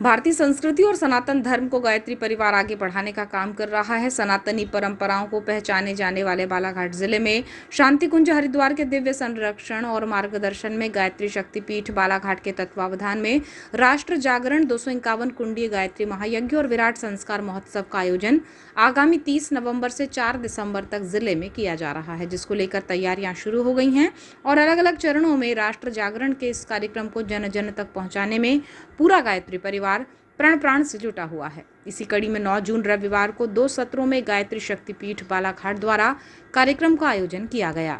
भारतीय संस्कृति और सनातन धर्म को गायत्री परिवार आगे बढ़ाने का काम कर रहा है। सनातनी परंपराओं को पहचाने जाने वाले बालाघाट जिले में शांति कुंज हरिद्वार के दिव्य संरक्षण और मार्गदर्शन में गायत्री शक्तिपीठ बालाघाट के तत्वावधान में राष्ट्र जागरण 251 कुंडीय गायत्री महायज्ञ और विराट संस्कार महोत्सव का आयोजन आगामी 30 नवंबर से 4 दिसंबर तक जिले में किया जा रहा है, जिसको लेकर तैयारियां शुरू हो गई हैं और अलग अलग चरणों में राष्ट्र जागरण के इस कार्यक्रम को जन जन तक पहुंचाने में पूरा गायत्री परिवार प्राण से जुटा हुआ है। इसी कड़ी में 9 जून रविवार को 2 सत्रों में गायत्री शक्तिपीठ बालाघाट द्वारा कार्यक्रम का आयोजन किया गया।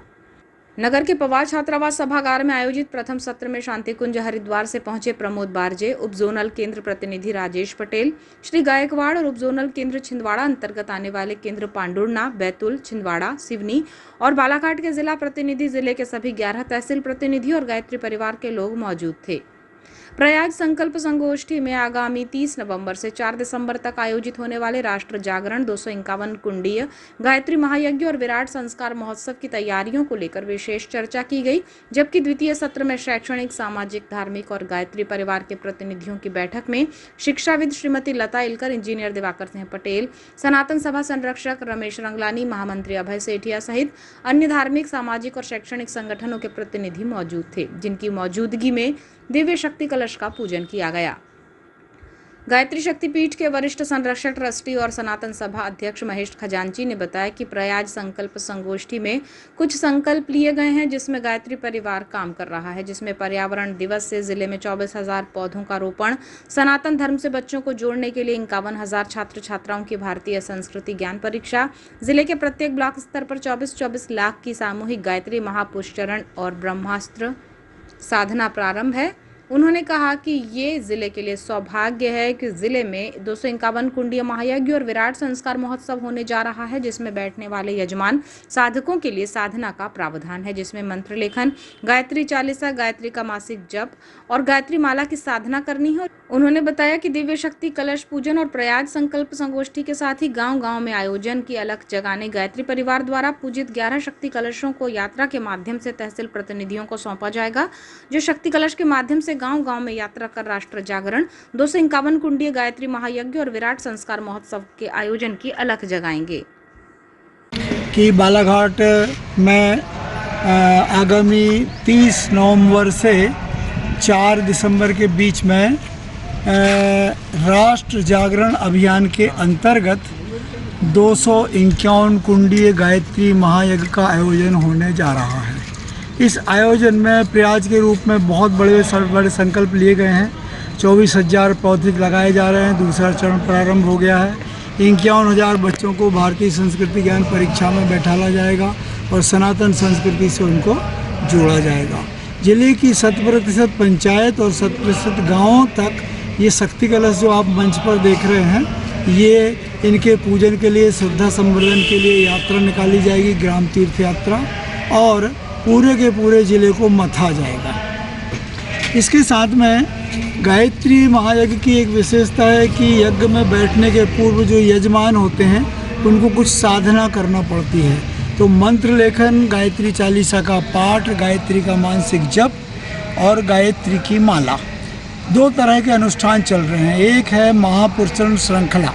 नगर के पवार छात्रावास सभागार में आयोजित प्रथम सत्र में शांति कुंज हरिद्वार से पहुंचे प्रमोद बारजे, उप जोनल केंद्र प्रतिनिधि राजेश पटेल, श्री गायकवाड़ और उप जोनल केंद्र छिंदवाड़ा अंतर्गत आने वाले केंद्र पांडुर्ना, बैतुल, छिंदवाड़ा, सिवनी और बालाघाट के जिला प्रतिनिधि, जिले के सभी 11 तहसील प्रतिनिधि और गायत्री परिवार के लोग मौजूद थे। प्रयाग संकल्प संगोष्ठी में आगामी 30 नवंबर से 4 दिसंबर तक आयोजित होने वाले राष्ट्र जागरण 251 कुंडीय गायत्री महायज्ञ और विराट संस्कार महोत्सव की तैयारियों को लेकर विशेष चर्चा की गई, जबकि द्वितीय सत्र में शैक्षणिक, सामाजिक, धार्मिक और गायत्री परिवार के प्रतिनिधियों की बैठक में शिक्षाविद श्रीमती लता इलकर, इंजीनियर दिवाकर सिंह पटेल, सनातन सभा संरक्षक रमेश रंगलानी, महामंत्री अभय सेठिया सहित अन्य धार्मिक, सामाजिक और शैक्षणिक संगठनों के प्रतिनिधि मौजूद थे, जिनकी मौजूदगी में दिव्य शक्ति कलश का पूजन किया गया। गायत्री शक्तिपीठ के वरिष्ठ संरक्षक ट्रस्टी और सनातन सभा अध्यक्ष महेश खजांची ने बताया कि प्रयाग संकल्प संगोष्ठी में कुछ संकल्प लिए गए हैं, जिसमें गायत्री परिवार काम कर रहा है, जिसमें पर्यावरण दिवस से जिले में 24,000 पौधों का रोपण, सनातन धर्म से बच्चों को जोड़ने के लिए 51,000 छात्र छात्राओं की भारतीय संस्कृति ज्ञान परीक्षा, जिले के प्रत्येक ब्लॉक स्तर पर 24 लाख की सामूहिक गायत्री महापुष्चरण और ब्रह्मास्त्र साधना प्रारंभ है। उन्होंने कहा कि ये जिले के लिए सौभाग्य है कि जिले में 251 कुंडीय महायज्ञ और विराट संस्कार महोत्सव होने जा रहा है, जिसमें बैठने वाले यजमान साधकों के लिए साधना का प्रावधान है, जिसमें मंत्र लेखन, गायत्री चालीसा, गायत्री का मासिक जप और गायत्री माला की साधना करनी है। उन्होंने बताया कि दिव्य शक्ति कलश पूजन और प्रयाग संकल्प संगोष्ठी के साथ ही गांव-गांव में आयोजन की अलख जगाने गायत्री परिवार द्वारा पूजित 11 शक्ति कलशों को यात्रा के माध्यम से तहसील प्रतिनिधियों को सौंपा जाएगा, जो शक्ति कलश के माध्यम से गांव-गांव में यात्रा कर राष्ट्र जागरण 251 कुंडीय गायत्री महायज्ञ और विराट संस्कार महोत्सव के आयोजन की अलख जगाएंगे। कि बालाघाट में आगामी 30 नवंबर से 4 दिसंबर के बीच में राष्ट्र जागरण अभियान के अंतर्गत 251 कुंडीय गायत्री महायज्ञ का आयोजन होने जा रहा है। इस आयोजन में प्रयास के रूप में बहुत बड़े संकल्प लिए गए हैं। 24,000 पौधे लगाए जा रहे हैं। दूसरा चरण प्रारंभ हो गया है। 51,000 बच्चों को भारतीय संस्कृति ज्ञान परीक्षा में बैठाला जाएगा और सनातन संस्कृति से उनको जोड़ा जाएगा। जिले की 100% पंचायत और 100% गाँवों तक ये शक्ति कलश जो आप मंच पर देख रहे हैं, ये इनके पूजन के लिए, श्रद्धा संवर्धन के लिए यात्रा निकाली जाएगी, ग्राम तीर्थ यात्रा, और पूरे के पूरे ज़िले को मथा जाएगा। इसके साथ में गायत्री महायज्ञ की एक विशेषता है कि यज्ञ में बैठने के पूर्व जो यजमान होते हैं उनको कुछ साधना करना पड़ती है। तो मंत्र लेखन, गायत्री चालीसा का पाठ, गायत्री का मानसिक जप और गायत्री की माला, 2 तरह के अनुष्ठान चल रहे हैं। एक है महापुरुषचरण श्रृंखला।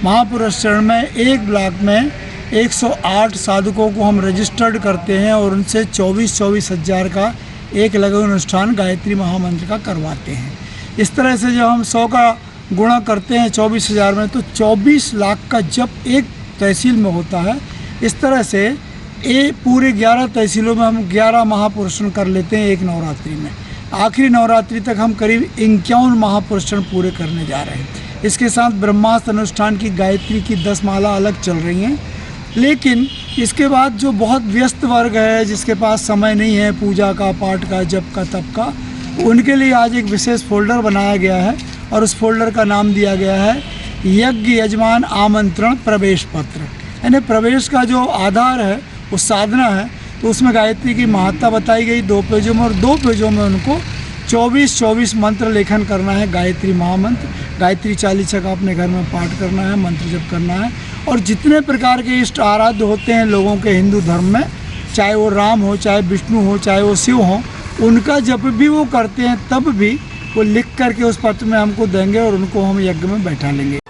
महापुरुषचरण में एक ब्लॉक में 108 साधकों को हम रजिस्टर्ड करते हैं और उनसे 24,000 का एक लघु अनुष्ठान गायत्री महामंत्र का करवाते हैं। इस तरह से जब हम 100 का गुणा करते हैं 24,000 में, तो 24 लाख का जप एक तहसील में होता है। इस तरह से पूरे 11 तहसीलों में हम 11 महापुरुषण कर लेते हैं एक नवरात्रि में। आखिरी नवरात्रि तक हम करीब 51 महापुरुषण पूरे करने जा रहे हैं। इसके साथ ब्रह्मास्त्र अनुष्ठान की गायत्री की 10 माला अलग चल रही हैं। लेकिन इसके बाद जो बहुत व्यस्त वर्ग है, जिसके पास समय नहीं है पूजा का, पाठ का, जप का, तप का, उनके लिए आज एक विशेष फोल्डर बनाया गया है और उस फोल्डर का नाम दिया गया है यज्ञ यजमान आमंत्रण प्रवेश पत्र। यानी प्रवेश का जो आधार है वो साधना है, तो उसमें गायत्री की महत्ता बताई गई 2 पेजों में, और 2 पेजों में उनको 24 मंत्र लेखन करना है। गायत्री महामंत्र, गायत्री चालीसा का अपने घर में पाठ करना है, मंत्र जप करना है। और जितने प्रकार के इष्ट आराध्य होते हैं लोगों के हिंदू धर्म में, चाहे वो राम हो, चाहे विष्णु हो, चाहे वो शिव हो, उनका जप भी वो करते हैं, तब भी वो लिख करके उस पत्र में हमको देंगे और उनको हम यज्ञ में बैठा लेंगे।